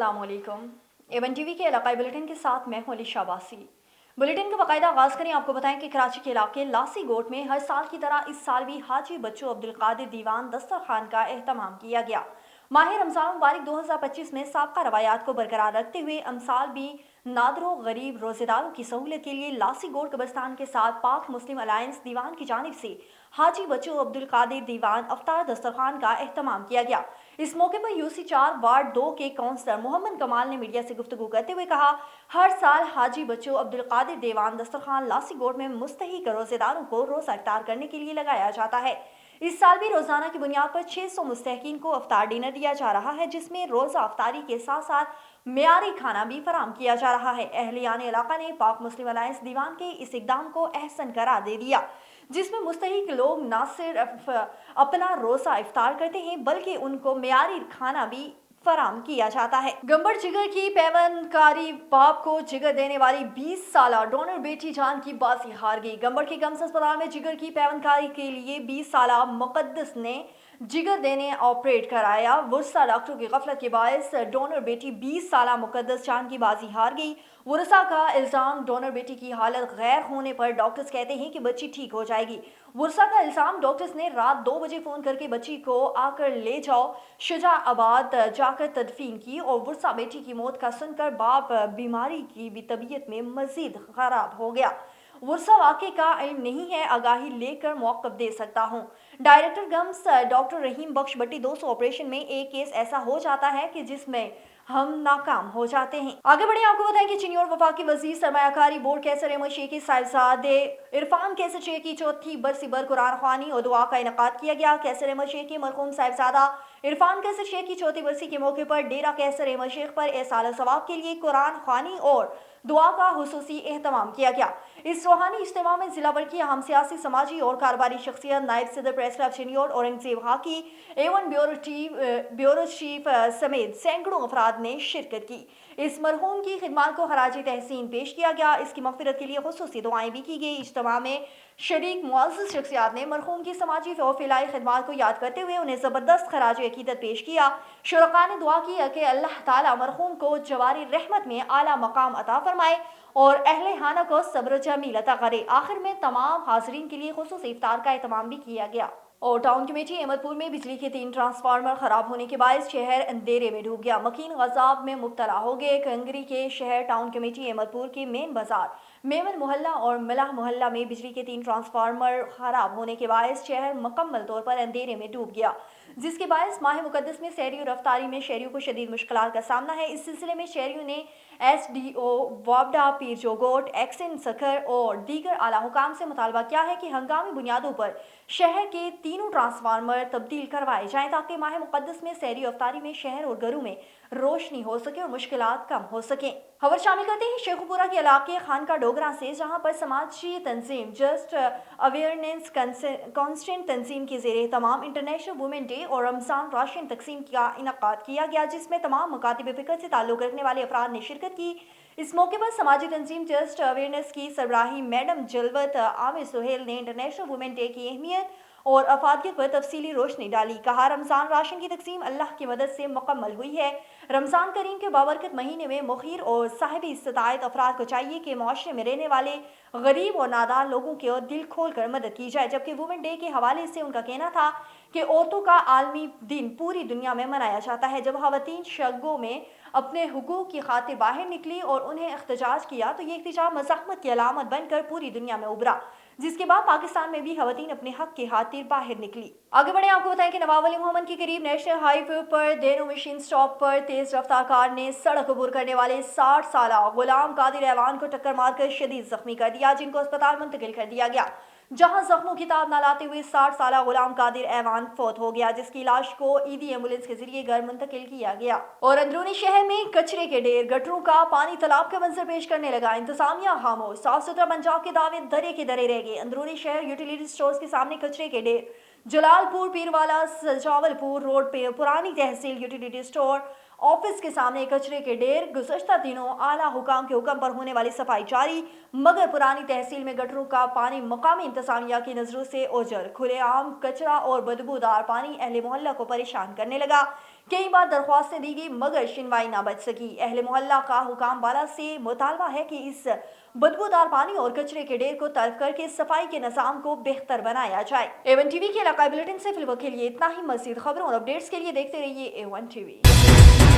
अस्सलाम वालेकुम। Avon TV के इलाकाई बुलेटिन के साथ मैं हूं अली शाबासी। बुलेटिन का बाकायदा आगाज करें। आपको बताएं कि कराची के इलाके लासी गोट में हर साल की तरह इस साल भी हाजी बच्चू अब्दुल कादिर दीवान दस्तरखान का एहतमाम किया गया। माह रमजान मुबारक 2025 में साबका रवायात को बरकरार रखते हुए अमसाल भी नादरो गरीब रोजेदारों की सहूलत के लिए लासी गोट कब्रिस्तान के साथ पाक मुस्लिम अलायंस दीवान की जानिब से हाजी बच्चू अब्दुल कादिर दीवान अफ्तार दस्तरखान का एहतमाम किया गया। इस मौके पर यूसी 4 वार्ड 2 के काउंसलर मोहम्मद कमाल ने मीडिया से गुफ्तगू करते हुए कहा, हर साल हाजी बच्चू अब्दुल कादिर दीवान दस्तरखान लासी गोट में मुस्तहिक रोजेदारों को रोजा इफ्तार करने के लिए लगाया जाता है। इस साल भी रोजाना की बुनियाद पर 600 मुस्तहिकीन को अफ्तार डिनर दिया जा रहा है, जिसमें रोजा अफ्तारी के साथ साथ मेयारी खाना भी फराम किया जा रहा है। अहलियान इलाका ने पाक मुस्लिम अलायंस दीवान के इस इकदाम को अहसन करार दे दिया, जिसमें मुस्तहिक लोग न सिर्फ अपना रोजा इफ्तार करते हैं बल्कि उनको मेयारी खाना भी फराम किया जाता है। गंबर जिगर की पैवनकारी बाप को जिगर देने वाली 20 साल डोनर बेटी जान की बाजी हार गई। गंबर के गम्स अस्पताल में जिगर की पैवनकारी के लिए 20 साल मुकद्दस ने जिगर देने ऑपरेट कराया। वुरसा डॉक्टर की गफलत के बायस डोनर बेटी 20 साल मुकद्दस जान की बाजी हार गई। वुरसा का इल्जाम, डोनर बेटी की हालत गैर होने पर डॉक्टर्स कहते हैं कि बच्ची ठीक हो जाएगी। वुरसा का इल्जाम, डॉक्टर्स ने रात 2 बजे फोन करके बच्ची को आकर ले जाओ शुजाआबाद जाकर तदफीन की और वुरसा बेटी की मौत का सुनकर बाप बीमारी की भी तबीयत में मजीद खराब हो गया। वुरसा वाक़े का इल्म नहीं है, आगाही लेकर मौक़िफ़ दे सकता हूँ। डायरेक्टर गम्स डॉक्टर रहीम बख्श भट्टी 200 ऑपरेशन में एक केस ऐसा हो जाता है कि जिसमें हम नाकाम हो जाते हैं। आगे बढ़े, आपको बताएं कि चीनी और वफाकी वजीर सरमायाकारी बोर्ड कैसर अहमद शेख के साहिबजादे इरफान कैसर शेख की चौथी बरसी बर कुरान ख्वानी और दुआ का इनकाद किया गया। कैसर अहमद शेख के मरहूम साहिबजादा इरफान कैसर शेख की चौथी बरसी के मौके पर डेरा कैसर अहमद शेख पर एहसाल सवाब के लिए कुरान ख्वानी और दुआ का हुसूसी एहतमाम किया गया। इस रूहानी इज्तिमा में जिला भर की अहम सियासी, समाजी और कारोबारी शख्सियत, नायब सदर प्रेस क्लब चीनी और औरंगजेब हाकी, एवन ब्यूरो चीफ समेत सैकड़ों अफराद ने शिरकत की। इस मरहूम की खिदमत को खराज तहसीन पेश किया गया। इसकी मगफिरत के लिए खुसूसी दुआएं भी की गई। इज्तिमा में शरीक मुअज़्ज़ज़ शख्सियात ने मरहूम की समाजी और फिलाई खिदमत को याद करते हुए उन्हें ज़बरदस्त खराज अकीदत पेश किया। शुरका ने दुआ की कि अल्लाह ताला मरहूम को जवारी रहमत में आला मकाम अता फरमाए और अहले खाना को सब्र जमील अता करे। आखिर में तमाम हाज़रीन के लिए खुसूसी इफ्तार का एहतमाम भी किया गया। और टाउन कमेटी अहमदपुर में बिजली के 3 ट्रांसफार्मर खराब होने के बायस शहर अंधेरे में डूब गया। मकीन गजाब में मुब्तला हो गए। कंगरी के शहर टाउन कमेटी अहमदपुर के मेन बाजार मेमन मोहल्ला और मिलाह मोहल्ला में बिजली के 3 ट्रांसफार्मर खराब होने के बायस शहर मुकम्मल तौर पर अंधेरे में डूब गया, जिसके बायस माह मुकद्दस में सैरी और रफ्तारी में शहरियों को शदीद मुश्किलात का सामना है। इस सिलसिले में शहरियों ने SDO वाबडा, पीर जोगोट, एक्सन सखर और दीगर आला हुकाम से मुतालबा किया है कि हंगामी बुनियादों पर शहर के तीनों ट्रांसफार्मर तब्दील करवाए जाएं ताकि माह मुकद्दस में सैरी अफ्तारी में शहर और घरों में रोशनी हो सके और मुश्किलात कम हो सकें। खबर शामिल करते हैं शेखुपुरा के इलाके खानका डोगरा से, जहां पर समाजी तंजीम जस्ट अवेयरनेस कॉन्स्टेंट तंजीम के ज़ेरे तमाम इंटरनेशनल वुमेन डे और रमज़ान राशन तकसीम का इनकाद किया गया, जिसमें तमाम मकातिब फ़िक्र से ताल्लुक़ रखने वाले अफराद ने शिरकत की। इस मौके पर समाजी तंजीम जस्ट अवेयरनेस की सरबराही मैडम जलवत आमिर सुहेल ने इंटरनेशनल वुमेन डे की अहमियत और अफादियत पर तफसीली रोशनी डाली। कहा, रमज़ान राशन की तकसीम अल्लाह की मदद से मुकम्मल हुई है। रमज़ान करीम के बाबरकत महीने में मुखिर और साहिब इस्तिताअत अफराद को चाहिए कि माशरे में रहने वाले गरीब और नादार लोगों की दिल खोल कर मदद की जाए। जबकि वुमेन डे के हवाले से उनका कहना था कि औरतों का आलमी दिन पूरी दुनिया में मनाया जाता है। जब ख़वातीन शगों में अपने हुकूक की खातिर बाहर निकली और उन्हें एहतजाज किया तो ये एहतजाज मज़ाहमत की अलामत बनकर पूरी दुनिया में उभरा, जिसके बाद पाकिस्तान में भी ख़वातीन अपने हक की खातिर बाहर निकली। आगे बढ़े, आपको बताएं कि नवाब अली मोहम्मद के करीब नेशनल हाईवे पर देनो मशीन स्टॉप पर तेज रफ्तार कार ने सड़क अबूर करने वाले 60 साल गुलाम कादिर ऐवान को टक्कर मारकर शदीद जख्मी कर दिया, जिनको अस्पताल मुंतकिल कर दिया गया, जहां जख्मों की ताब न लाते हुए 60 साल गुलाम कादिर ऐवान फौत हो गया, जिसकी लाश को ईदी एम्बुलेंस के जरिए घर मुंतकिल किया गया। और अंदरूनी शहर में कचरे के ढेर, गटरों का पानी तालाब के मंजर पेश करने लगा। इंतजामिया खामोश, साफ सुथरा पंजाब के दावे दरे के दरे रह गए। अंदरूनी शहर यूटिलिटी स्टोर्स के सामने कचरे के ढेर, जलालपुर पीरवाला सजावलपुर रोड पे पुरानी तहसील यूटिलिटी स्टोर ऑफिस के सामने कचरे के ढेर। गुज़श्ता दिनों आला हुकाम के हुक्म पर होने वाली सफाई जारी, मगर पुरानी तहसील में गटरों का पानी मकामी इंतजामिया की नजरों से ओझल। खुलेआम कचरा और बदबूदार पानी अहले मोहल्ला को परेशान करने लगा। कई बार दरख्वास्तें दी गई मगर सुनवाई ना बच सकी। अहले मोहल्ला का हुकाम वाला से मुतालबा है कि इस बदबूदार पानी और कचरे के ढेर को तर्क करके सफाई के निज़ाम को बेहतर बनाया जाए। A1 TV के इलाकाई बुलेटिन से फिलहाल के लिए इतना ही। मज़ीद खबरों और अपडेट्स के लिए देखते रहिए A1 TV।